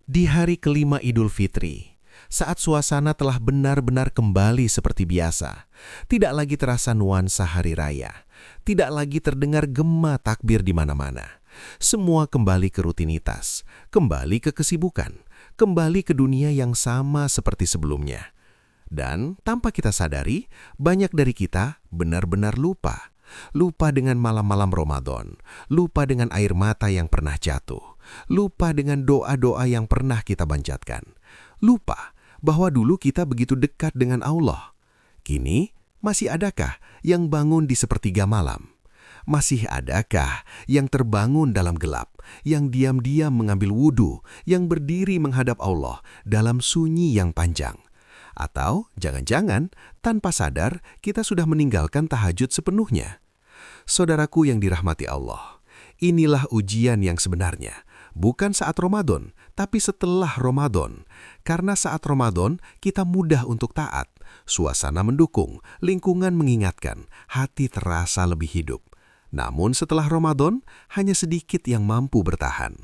Di hari kelima Idul Fitri, saat suasana telah benar-benar kembali seperti biasa, tidak lagi terasa nuansa hari raya, tidak lagi terdengar gema takbir di mana-mana. Semua kembali ke rutinitas, kembali ke kesibukan, kembali ke dunia yang sama seperti sebelumnya. Dan tanpa kita sadari, banyak dari kita benar-benar lupa. Lupa dengan malam-malam Ramadan, lupa dengan air mata yang pernah jatuh, lupa dengan doa-doa yang pernah kita panjatkan, lupa bahwa dulu kita begitu dekat dengan Allah. Kini, masih adakah yang bangun di sepertiga malam? Masih adakah yang terbangun dalam gelap, yang diam-diam mengambil wudhu, yang berdiri menghadap Allah dalam sunyi yang panjang? Atau jangan-jangan tanpa sadar kita sudah meninggalkan tahajud sepenuhnya. Saudaraku yang dirahmati Allah, inilah ujian yang sebenarnya. Bukan saat Ramadan, tapi setelah Ramadan. Karena saat Ramadan kita mudah untuk taat, suasana mendukung, lingkungan mengingatkan, hati terasa lebih hidup. Namun setelah Ramadan, hanya sedikit yang mampu bertahan.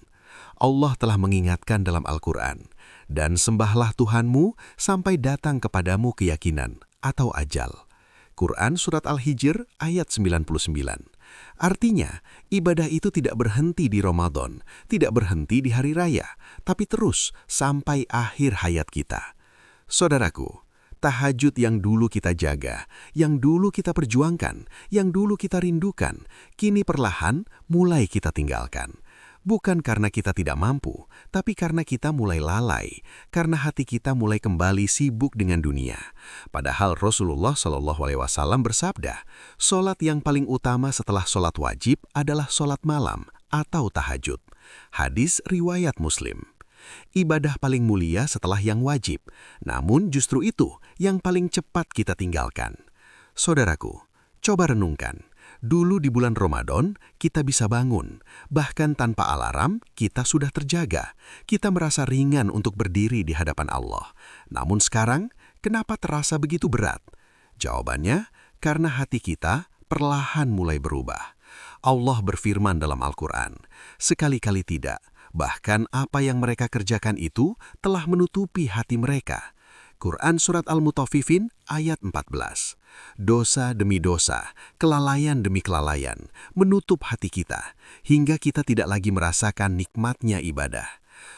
Allah telah mengingatkan dalam Al-Quran, dan sembahlah Tuhanmu sampai datang kepadamu keyakinan atau ajal. Quran Surat Al-Hijr ayat 99. Artinya, ibadah itu tidak berhenti di Ramadan, tidak berhenti di hari raya, tapi terus sampai akhir hayat kita. Saudaraku, tahajud yang dulu kita jaga, yang dulu kita perjuangkan, yang dulu kita rindukan, kini perlahan mulai kita tinggalkan. Bukan karena kita tidak mampu, tapi karena kita mulai lalai, karena hati kita mulai kembali sibuk dengan dunia. Padahal Rasulullah SAW bersabda, "Solat yang paling utama setelah solat wajib adalah solat malam atau tahajud." Hadis riwayat Muslim. Ibadah paling mulia setelah yang wajib, namun justru itu yang paling cepat kita tinggalkan. Saudaraku, coba renungkan. Dulu di bulan Ramadan, kita bisa bangun. Bahkan tanpa alarm, kita sudah terjaga. Kita merasa ringan untuk berdiri di hadapan Allah. Namun sekarang, kenapa terasa begitu berat? Jawabannya, karena hati kita perlahan mulai berubah. Allah berfirman dalam Al-Quran, sekali-kali tidak, bahkan apa yang mereka kerjakan itu telah menutupi hati mereka. Quran Surat Al-Mutaffifin ayat 14. Dosa demi dosa, kelalaian demi kelalaian, menutup hati kita, hingga kita tidak lagi merasakan nikmatnya ibadah.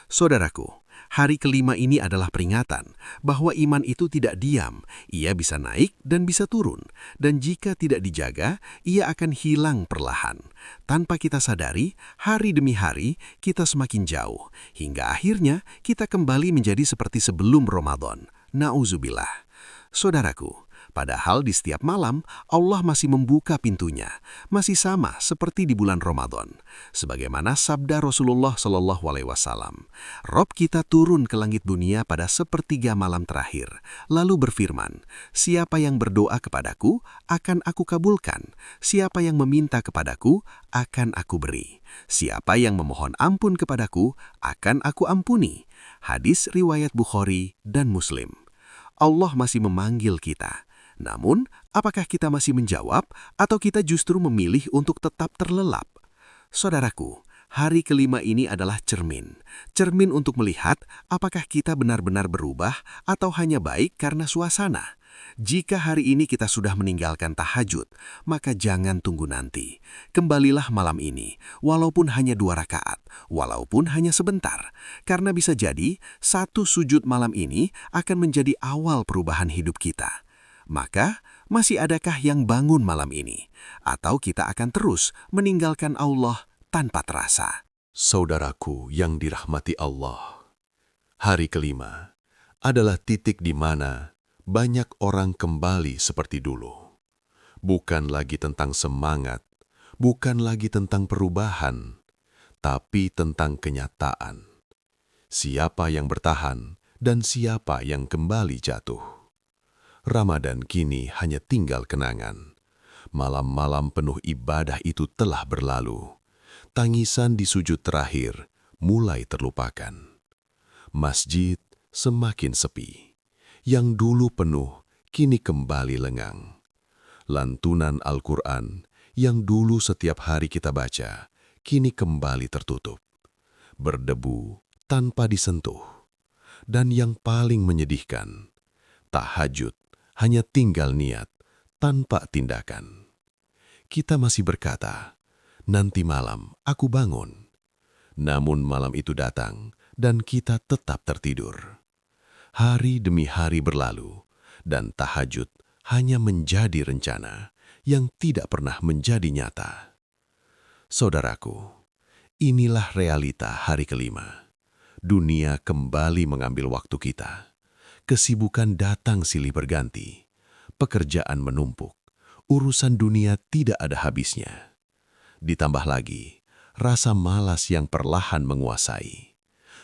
Saudaraku, hari kelima ini adalah peringatan bahwa iman itu tidak diam, ia bisa naik dan bisa turun, dan jika tidak dijaga, ia akan hilang perlahan. Tanpa kita sadari, hari demi hari kita semakin jauh, hingga akhirnya kita kembali menjadi seperti sebelum Ramadan. Na'udzubillah. Saudaraku, padahal di setiap malam Allah masih membuka pintunya, masih sama seperti di bulan Ramadan. Sebagaimana sabda Rasulullah SAW, Rob kita turun ke langit dunia pada sepertiga malam terakhir, lalu berfirman, siapa yang berdoa kepadaku akan aku kabulkan, siapa yang meminta kepadaku akan aku beri, siapa yang memohon ampun kepadaku akan aku ampuni. Hadis riwayat Bukhari dan Muslim. Allah masih memanggil kita. Namun, apakah kita masih menjawab atau kita justru memilih untuk tetap terlelap? Saudaraku, hari kelima ini adalah cermin. Cermin untuk melihat apakah kita benar-benar berubah atau hanya baik karena suasana. Jika hari ini kita sudah meninggalkan tahajud, maka jangan tunggu nanti. Kembalilah malam ini, walaupun hanya 2 rakaat, walaupun hanya sebentar. Karena bisa jadi, satu sujud malam ini akan menjadi awal perubahan hidup kita. Maka, masih adakah yang bangun malam ini? Atau kita akan terus meninggalkan Allah tanpa terasa? Saudaraku yang dirahmati Allah, hari kelima adalah titik di mana banyak orang kembali seperti dulu. Bukan lagi tentang semangat, bukan lagi tentang perubahan, tapi tentang kenyataan. Siapa yang bertahan dan siapa yang kembali jatuh. Ramadan kini hanya tinggal kenangan. Malam-malam penuh ibadah itu telah berlalu. Tangisan di sujud terakhir mulai terlupakan. Masjid semakin sepi. Yang dulu penuh, kini kembali lengang. Lantunan Al-Quran yang dulu setiap hari kita baca, kini kembali tertutup. Berdebu, tanpa disentuh. Dan yang paling menyedihkan, tahajud hanya tinggal niat tanpa tindakan. Kita masih berkata, nanti malam aku bangun. Namun malam itu datang dan kita tetap tertidur. Hari demi hari berlalu dan tahajud hanya menjadi rencana yang tidak pernah menjadi nyata. Saudaraku, inilah realita hari kelima. Dunia kembali mengambil waktu kita. Kesibukan datang silih berganti. Pekerjaan menumpuk. Urusan dunia tidak ada habisnya. Ditambah lagi, rasa malas yang perlahan menguasai.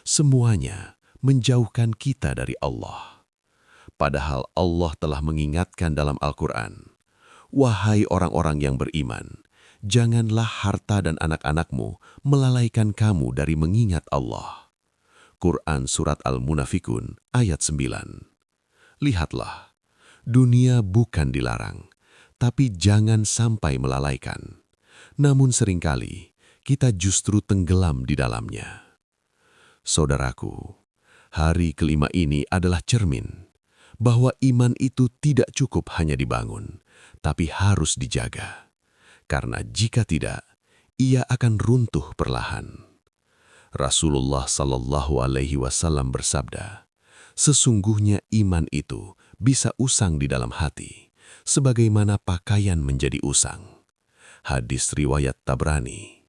Semuanya menjauhkan kita dari Allah. Padahal Allah telah mengingatkan dalam Al-Quran, "Wahai orang-orang yang beriman, janganlah harta dan anak-anakmu melalaikan kamu dari mengingat Allah." Quran Surat Al-Munafikun ayat 9. Lihatlah, dunia bukan dilarang, tapi jangan sampai melalaikan. Namun seringkali kita justru tenggelam di dalamnya. Saudaraku, hari kelima ini adalah cermin bahwa iman itu tidak cukup hanya dibangun, tapi harus dijaga. Karena jika tidak, ia akan runtuh perlahan. Rasulullah Shallallahu Alaihi Wasallam bersabda, "Sesungguhnya iman itu bisa usang di dalam hati, sebagaimana pakaian menjadi usang." Hadis riwayat Tabrani.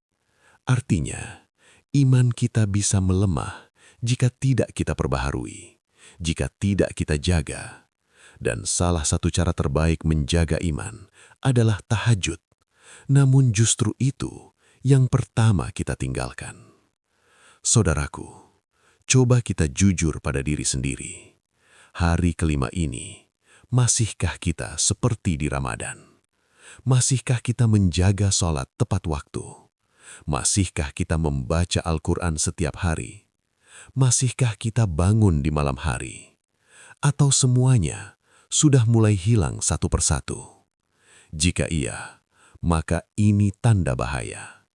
Artinya, iman kita bisa melemah jika tidak kita perbaharui, jika tidak kita jaga. Dan salah satu cara terbaik menjaga iman adalah tahajud. Namun justru itu yang pertama kita tinggalkan. Saudaraku, coba kita jujur pada diri sendiri. Hari kelima ini, masihkah kita seperti di Ramadan? Masihkah kita menjaga sholat tepat waktu? Masihkah kita membaca Al-Quran setiap hari? Masihkah kita bangun di malam hari? Atau semuanya sudah mulai hilang satu persatu? Jika iya, maka ini tanda bahaya.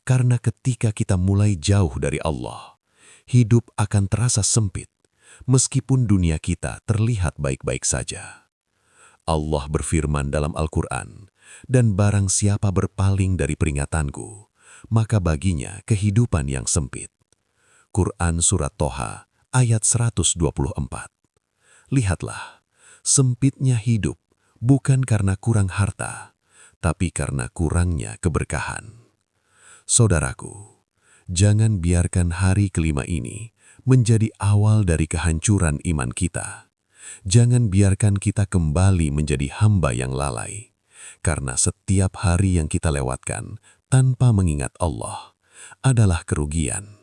Karena ketika kita mulai jauh dari Allah, hidup akan terasa sempit, meskipun dunia kita terlihat baik-baik saja. Allah berfirman dalam Al-Quran, "Dan barang siapa berpaling dari peringatanku, maka baginya kehidupan yang sempit." Quran Surat Toha ayat 124. Lihatlah, sempitnya hidup bukan karena kurang harta, tapi karena kurangnya keberkahan. Saudaraku, jangan biarkan hari kelima ini menjadi awal dari kehancuran iman kita. Jangan biarkan kita kembali menjadi hamba yang lalai, karena setiap hari yang kita lewatkan tanpa mengingat Allah adalah kerugian.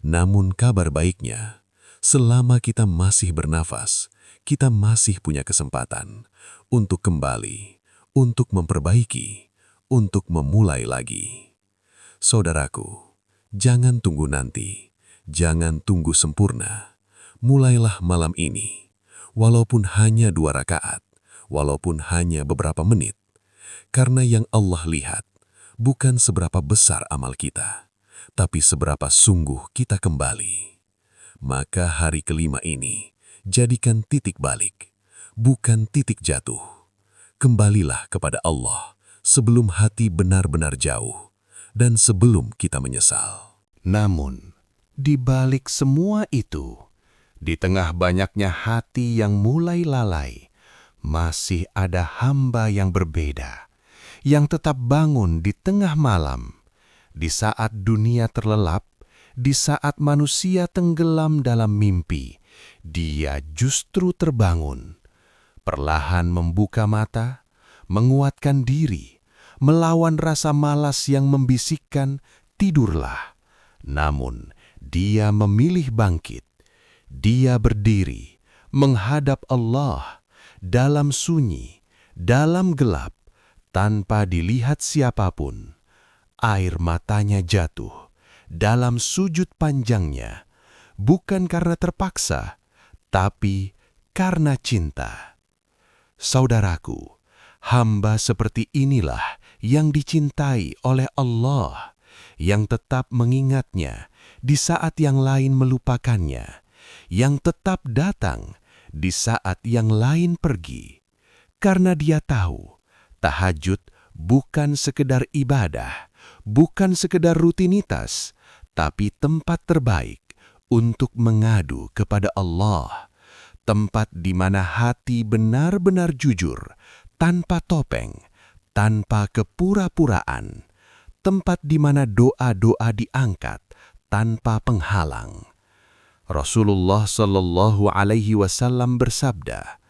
Namun kabar baiknya, selama kita masih bernafas, kita masih punya kesempatan untuk kembali, untuk memperbaiki, untuk memulai lagi. Saudaraku, jangan tunggu nanti, jangan tunggu sempurna. Mulailah malam ini, walaupun hanya 2 rakaat, walaupun hanya beberapa menit. Karena yang Allah lihat bukan seberapa besar amal kita, tapi seberapa sungguh kita kembali. Maka hari kelima ini, jadikan titik balik, bukan titik jatuh. Kembalilah kepada Allah sebelum hati benar-benar jauh. Dan sebelum kita menyesal. Namun, di balik semua itu, di tengah banyaknya hati yang mulai lalai, masih ada hamba yang berbeda, yang tetap bangun di tengah malam, di saat dunia terlelap, di saat manusia tenggelam dalam mimpi. Dia justru terbangun, perlahan membuka mata, menguatkan diri, melawan rasa malas yang membisikkan, "Tidurlah." Namun, dia memilih bangkit. Dia berdiri, menghadap Allah, dalam sunyi, dalam gelap, tanpa dilihat siapapun. Air matanya jatuh, dalam sujud panjangnya, bukan karena terpaksa, tapi karena cinta. Saudaraku, hamba seperti inilah yang dicintai oleh Allah, yang tetap mengingatnya di saat yang lain melupakannya, yang tetap datang di saat yang lain pergi. Karena Dia tahu, tahajud bukan sekedar ibadah, bukan sekedar rutinitas, tapi tempat terbaik untuk mengadu kepada Allah. Tempat di mana hati benar-benar jujur, tanpa topeng, tanpa kepura-puraan. Tempat di mana doa-doa diangkat tanpa penghalang. Rasulullah Shallallahu Alaihi Wasallam bersabda,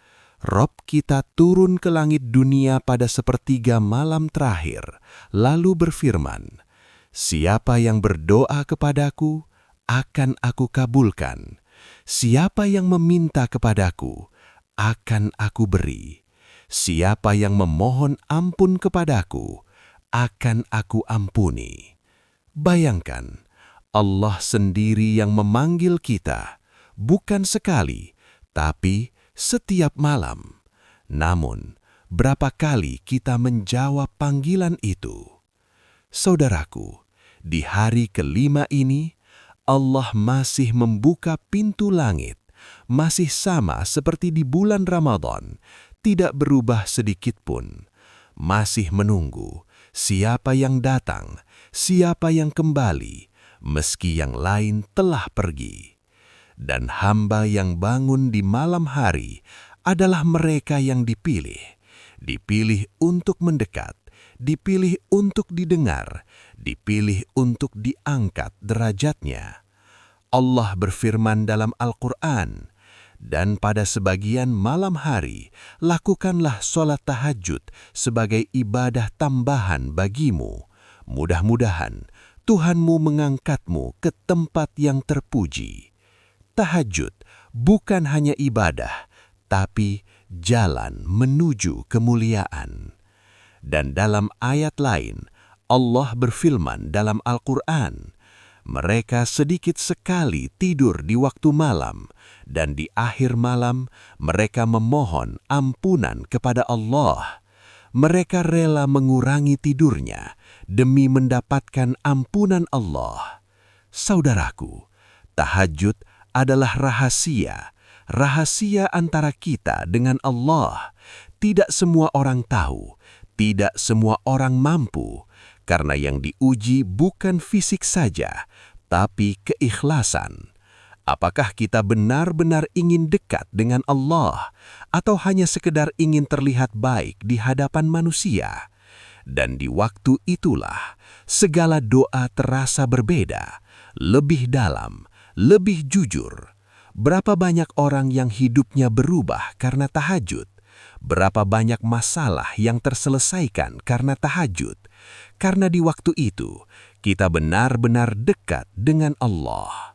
Rob kita turun ke langit dunia pada sepertiga malam terakhir, lalu berfirman, siapa yang berdoa kepadaku, akan aku kabulkan. Siapa yang meminta kepadaku, akan aku beri. Siapa yang memohon ampun kepadaku, akan aku ampuni. Bayangkan, Allah sendiri yang memanggil kita, bukan sekali, tapi setiap malam. Namun, berapa kali kita menjawab panggilan itu? Saudaraku, di hari kelima ini, Allah masih membuka pintu langit, masih sama seperti di bulan Ramadan, tidak berubah sedikit pun. Masih menunggu siapa yang datang, siapa yang kembali, meski yang lain telah pergi. Dan hamba yang bangun di malam hari adalah mereka yang dipilih. Dipilih untuk mendekat, dipilih untuk didengar, dipilih untuk diangkat derajatnya. Allah berfirman dalam Al-Quran, dan pada sebagian malam hari, lakukanlah sholat tahajud sebagai ibadah tambahan bagimu. Mudah-mudahan Tuhanmu mengangkatmu ke tempat yang terpuji. Tahajud bukan hanya ibadah, tapi jalan menuju kemuliaan. Dan dalam ayat lain, Allah berfirman dalam Al-Quran, mereka sedikit sekali tidur di waktu malam, dan di akhir malam mereka memohon ampunan kepada Allah. Mereka rela mengurangi tidurnya demi mendapatkan ampunan Allah. Saudaraku, tahajud adalah rahasia antara kita dengan Allah. Tidak semua orang tahu, tidak semua orang mampu, karena yang diuji bukan fisik saja, tapi keikhlasan. Apakah kita benar-benar ingin dekat dengan Allah, atau hanya sekedar ingin terlihat baik di hadapan manusia? Dan di waktu itulah, segala doa terasa berbeda, lebih dalam, lebih jujur. Berapa banyak orang yang hidupnya berubah karena tahajud? Berapa banyak masalah yang terselesaikan karena tahajud? Karena di waktu itu, kita benar-benar dekat dengan Allah.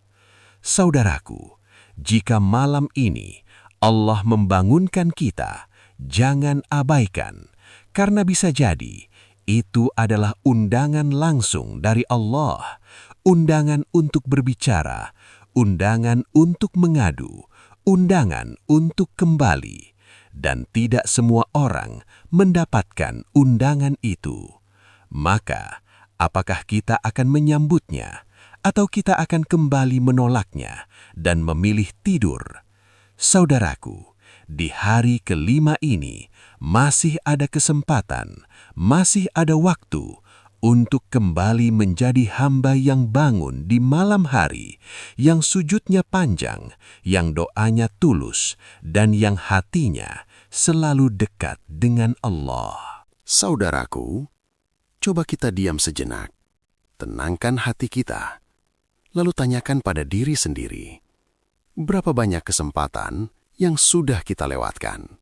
Saudaraku, jika malam ini Allah membangunkan kita, jangan abaikan, karena bisa jadi itu adalah undangan langsung dari Allah, undangan untuk berbicara, undangan untuk mengadu, undangan untuk kembali, dan tidak semua orang mendapatkan undangan itu. Maka, apakah kita akan menyambutnya, atau kita akan kembali menolaknya dan memilih tidur? Saudaraku, di hari kelima ini masih ada kesempatan, masih ada waktu untuk kembali menjadi hamba yang bangun di malam hari, yang sujudnya panjang, yang doanya tulus, dan yang hatinya selalu dekat dengan Allah. Saudaraku, coba kita diam sejenak, tenangkan hati kita, lalu tanyakan pada diri sendiri, berapa banyak kesempatan yang sudah kita lewatkan?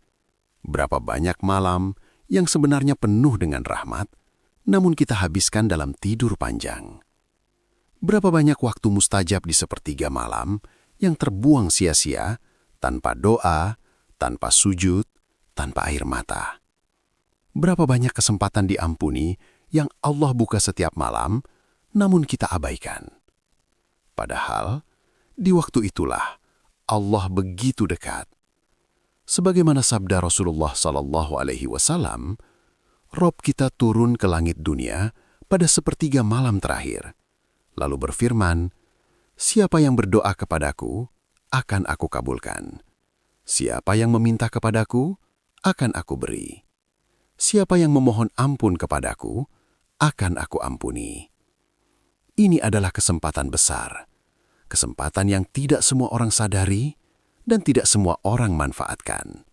Berapa banyak malam yang sebenarnya penuh dengan rahmat, namun kita habiskan dalam tidur panjang? Berapa banyak waktu mustajab di sepertiga malam yang terbuang sia-sia, tanpa doa, tanpa sujud, tanpa air mata? Berapa banyak kesempatan diampuni yang Allah buka setiap malam, namun kita abaikan? Padahal, di waktu itulah Allah begitu dekat. Sebagaimana sabda Rasulullah SAW, Rob kita turun ke langit dunia pada sepertiga malam terakhir, lalu berfirman, Siapa yang berdoa kepadaku, akan aku kabulkan. Siapa yang meminta kepadaku, akan aku beri. Siapa yang memohon ampun kepadaku, akan aku ampuni. Ini adalah kesempatan besar. Kesempatan yang tidak semua orang sadari dan tidak semua orang manfaatkan.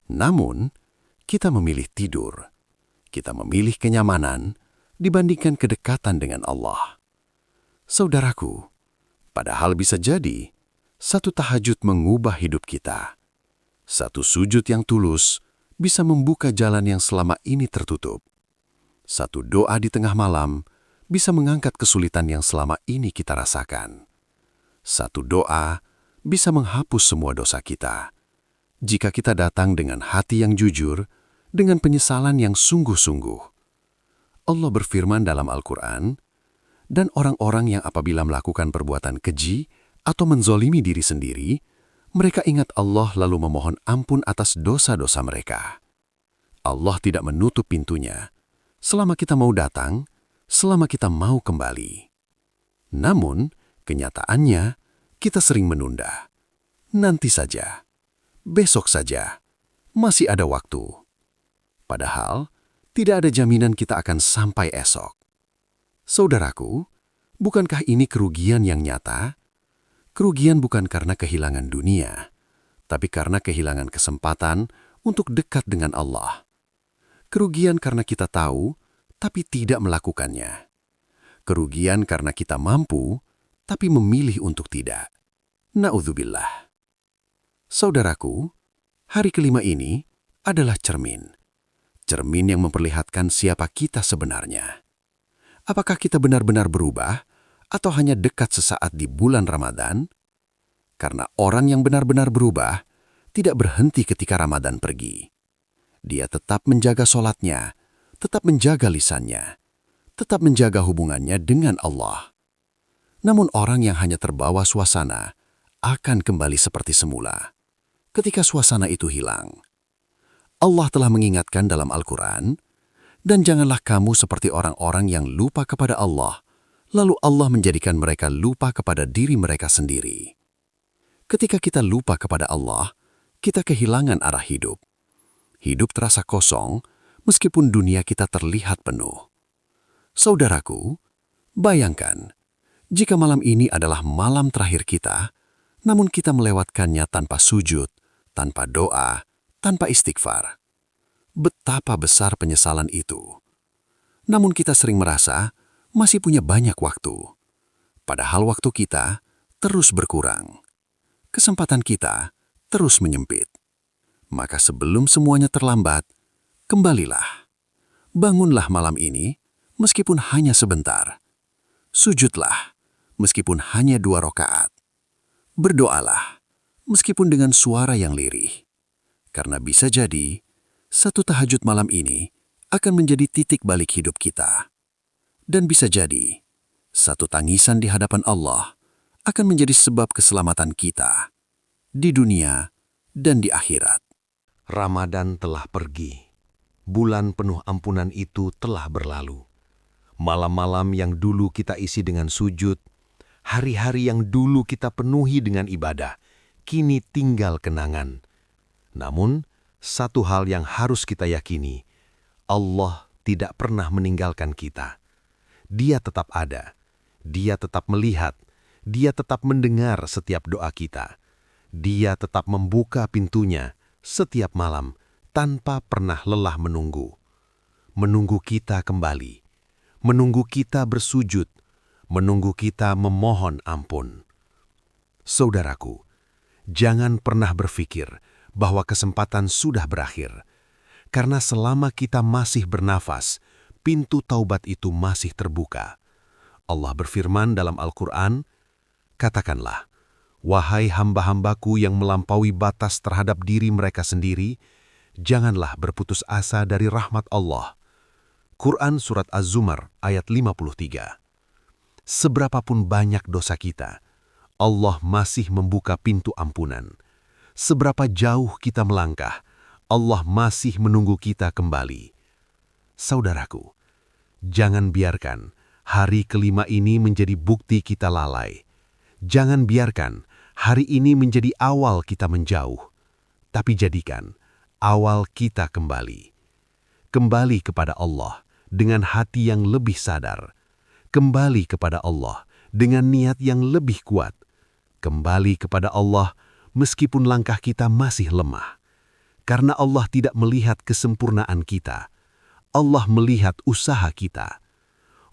Namun, kita memilih tidur. Kita memilih kenyamanan dibandingkan kedekatan dengan Allah. Saudaraku, padahal bisa jadi satu tahajud mengubah hidup kita. Satu sujud yang tulus bisa membuka jalan yang selama ini tertutup. Satu doa di tengah malam bisa mengangkat kesulitan yang selama ini kita rasakan. Satu doa bisa menghapus semua dosa kita. Jika kita datang dengan hati yang jujur, dengan penyesalan yang sungguh-sungguh. Allah berfirman dalam Al-Quran, dan orang-orang yang apabila melakukan perbuatan keji atau menzolimi diri sendiri, mereka ingat Allah lalu memohon ampun atas dosa-dosa mereka. Allah tidak menutup pintunya selama kita mau datang, selama kita mau kembali. Namun, kenyataannya, kita sering menunda. Nanti saja, besok saja, masih ada waktu. Padahal, tidak ada jaminan kita akan sampai esok. Saudaraku, bukankah ini kerugian yang nyata? Kerugian bukan karena kehilangan dunia, tapi karena kehilangan kesempatan untuk dekat dengan Allah. Kerugian karena kita tahu, tapi tidak melakukannya. Kerugian karena kita mampu, tapi memilih untuk tidak. Na'udzubillah. Saudaraku, hari kelima ini adalah cermin. Cermin yang memperlihatkan siapa kita sebenarnya. Apakah kita benar-benar berubah, atau hanya dekat sesaat di bulan Ramadan? Karena orang yang benar-benar berubah tidak berhenti ketika Ramadan pergi. Dia tetap menjaga sholatnya, tetap menjaga lisannya, tetap menjaga hubungannya dengan Allah. Namun orang yang hanya terbawa suasana akan kembali seperti semula ketika suasana itu hilang. Allah telah mengingatkan dalam Al-Quran, dan janganlah kamu seperti orang-orang yang lupa kepada Allah, lalu Allah menjadikan mereka lupa kepada diri mereka sendiri. Ketika kita lupa kepada Allah, kita kehilangan arah hidup. Hidup terasa kosong, meskipun dunia kita terlihat penuh. Saudaraku, bayangkan, jika malam ini adalah malam terakhir kita, namun kita melewatkannya tanpa sujud, tanpa doa, tanpa istighfar. Betapa besar penyesalan itu. Namun kita sering merasa masih punya banyak waktu. Padahal waktu kita terus berkurang. Kesempatan kita terus menyempit. Maka sebelum semuanya terlambat, kembalilah. Bangunlah malam ini meskipun hanya sebentar. Sujudlah meskipun hanya 2 rakaat. Berdoalah meskipun dengan suara yang lirih. Karena bisa jadi, satu tahajud malam ini akan menjadi titik balik hidup kita. Dan bisa jadi, satu tangisan di hadapan Allah akan menjadi sebab keselamatan kita di dunia dan di akhirat. Ramadan telah pergi. Bulan penuh ampunan itu telah berlalu. Malam-malam yang dulu kita isi dengan sujud, hari-hari yang dulu kita penuhi dengan ibadah, kini tinggal kenangan. Namun, satu hal yang harus kita yakini, Allah tidak pernah meninggalkan kita. Dia tetap ada, Dia tetap melihat, Dia tetap mendengar setiap doa kita. Dia tetap membuka pintunya setiap malam tanpa pernah lelah menunggu. Menunggu kita kembali, menunggu kita bersujud, menunggu kita memohon ampun. Saudaraku, jangan pernah berpikir bahwa kesempatan sudah berakhir, karena selama kita masih bernafas, pintu taubat itu masih terbuka. Allah berfirman dalam Al-Quran, katakanlah, wahai hamba-hambaku yang melampaui batas terhadap diri mereka sendiri, janganlah berputus asa dari rahmat Allah. Quran Surat Az-Zumar ayat 53. Seberapapun banyak dosa kita, Allah masih membuka pintu ampunan. Seberapa jauh kita melangkah, Allah masih menunggu kita kembali. Saudaraku, jangan biarkan hari kelima ini menjadi bukti kita lalai. Jangan biarkan hari ini menjadi awal kita menjauh, tapi jadikan awal kita kembali. Kembali kepada Allah dengan hati yang lebih sadar. Kembali kepada Allah dengan niat yang lebih kuat. Kembali kepada Allah meskipun langkah kita masih lemah. Karena Allah tidak melihat kesempurnaan kita. Allah melihat usaha kita.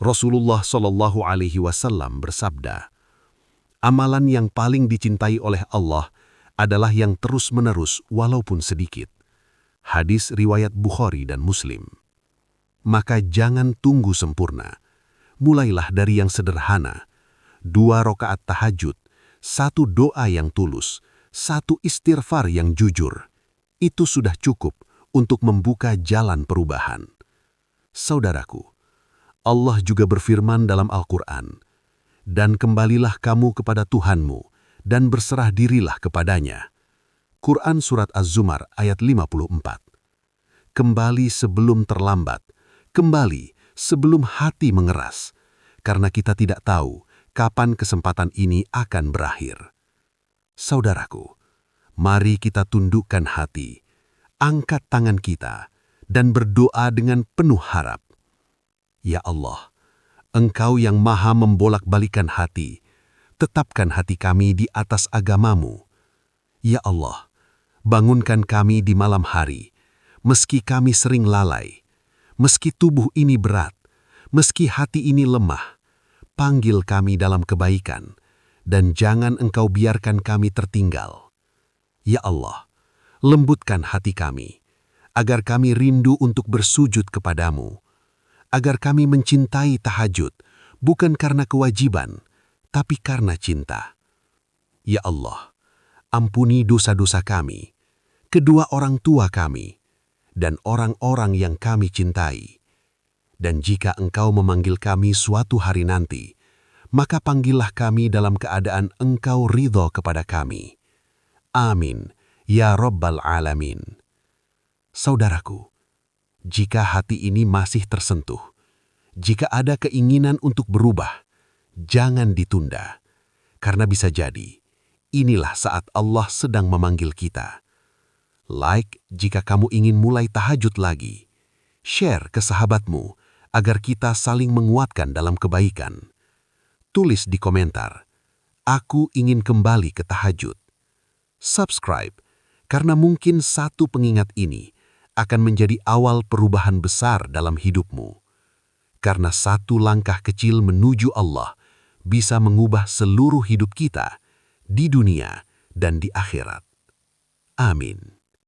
Rasulullah SAW bersabda, "Amalan yang paling dicintai oleh Allah adalah yang terus-menerus walaupun sedikit." Hadis riwayat Bukhari dan Muslim. Maka jangan tunggu sempurna. Mulailah dari yang sederhana. 2 rakaat tahajud, 1 doa yang tulus, 1 istighfar yang jujur. Itu sudah cukup untuk membuka jalan perubahan. Saudaraku, Allah juga berfirman dalam Al-Quran, "Dan kembalilah kamu kepada Tuhanmu, dan berserah dirilah kepadanya." Quran Surat Az-Zumar ayat 54. Kembali sebelum terlambat, kembali sebelum hati mengeras, karena kita tidak tahu kapan kesempatan ini akan berakhir. Saudaraku, mari kita tundukkan hati, angkat tangan kita, dan berdoa dengan penuh harap. Ya Allah, Engkau yang maha membolak-balikan hati, tetapkan hati kami di atas agama-Mu. Ya Allah, bangunkan kami di malam hari, meski kami sering lalai, meski tubuh ini berat, meski hati ini lemah. Panggil kami dalam kebaikan, dan jangan Engkau biarkan kami tertinggal. Ya Allah, lembutkan hati kami, agar kami rindu untuk bersujud kepadamu, agar kami mencintai tahajud, bukan karena kewajiban, tapi karena cinta. Ya Allah, ampuni dosa-dosa kami, kedua orang tua kami, dan orang-orang yang kami cintai. Dan jika Engkau memanggil kami suatu hari nanti, maka panggillah kami dalam keadaan Engkau ridho kepada kami. Amin, ya Rabbal Alamin. Saudaraku, jika hati ini masih tersentuh, jika ada keinginan untuk berubah, jangan ditunda. Karena bisa jadi, inilah saat Allah sedang memanggil kita. Like jika kamu ingin mulai tahajud lagi. Share ke sahabatmu agar kita saling menguatkan dalam kebaikan. Tulis di komentar, "Aku ingin kembali ke tahajud." Subscribe, karena mungkin satu pengingat ini akan menjadi awal perubahan besar dalam hidupmu. Karena satu langkah kecil menuju Allah bisa mengubah seluruh hidup kita di dunia dan di akhirat. Amin.